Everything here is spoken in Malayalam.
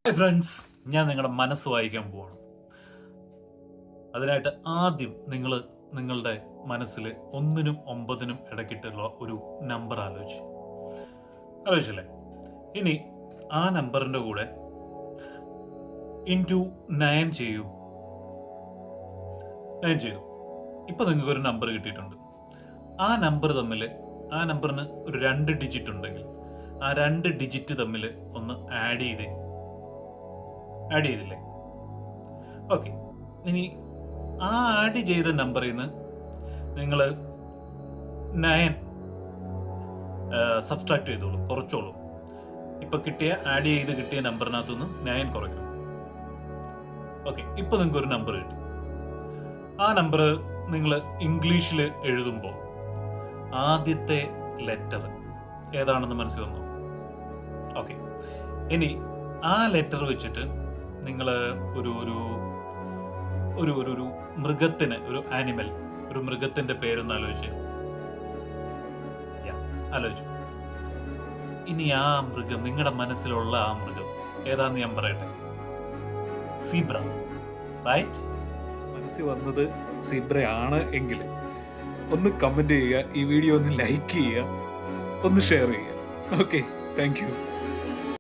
ഹായ് ഫ്രണ്ട്സ്, ഞാൻ നിങ്ങളുടെ മനസ്സ് വായിക്കാൻ പോവാണ്. അതിനായിട്ട് ആദ്യം നിങ്ങളുടെ മനസ്സിൽ 1-നും 9-നും ഇടയ്ക്കിട്ടുള്ള ഒരു നമ്പർ ആലോചിച്ചില്ലേ? ഇനി ആ നമ്പറിൻ്റെ കൂടെ ഇൻറ്റു 9 ചെയ്യൂ. 9 ചെയ്തു. ഇപ്പം നിങ്ങൾക്കൊരു നമ്പർ കിട്ടിയിട്ടുണ്ട്. ആ നമ്പറിന് ഒരു 2 ഡിജിറ്റ് ഉണ്ടെങ്കിൽ ആ 2 ഡിജിറ്റ് തമ്മിൽ ഒന്ന് ആഡ് ചെയ്തില്ലേ? ഓക്കെ. ഇനി ആ ആഡ് ചെയ്ത നമ്പറിൽ നിന്ന് നിങ്ങൾ 9 സബ്സ്ട്രാക്ട് ചെയ്തോളൂ, കുറച്ചോളൂ. ഇപ്പം ആഡ് ചെയ്ത് കിട്ടിയ നമ്പറിനകത്തുനിന്ന് 9 കുറയ്ക്കണം. ഓക്കെ, ഇപ്പം നിങ്ങൾക്ക് ഒരു നമ്പർ കിട്ടി. ആ നമ്പർ നിങ്ങൾ ഇംഗ്ലീഷിൽ എഴുതുമ്പോൾ ആദ്യത്തെ ലെറ്റർ ഏതാണെന്ന് മനസ്സിൽ വന്നോ? ഓക്കെ. ഇനി ആ ലെറ്റർ വെച്ചിട്ട് നിങ്ങൾ ഒരു ഒരു ഒരു ഒരു മൃഗത്തിന്, ഒരു ആനിമൽ, ഒരു മൃഗത്തിന്റെ പേരൊന്ന് ആലോചിച്ചു. ഇനി ആ മൃഗം, നിങ്ങളുടെ മനസ്സിലുള്ള ആ മൃഗം ഏതാന്ന് ഞാൻ പറയട്ടെ. സീബ്ര. റൈറ്റ്? മനസ്സിൽ വന്നത് സീബ്രയാണ് എങ്കിൽ ഒന്ന് കമന്റ് ചെയ്യുക, ഈ വീഡിയോ ഒന്ന് ലൈക്ക് ചെയ്യുക, ഒന്ന് ഷെയർ ചെയ്യുക. Okay, thank you.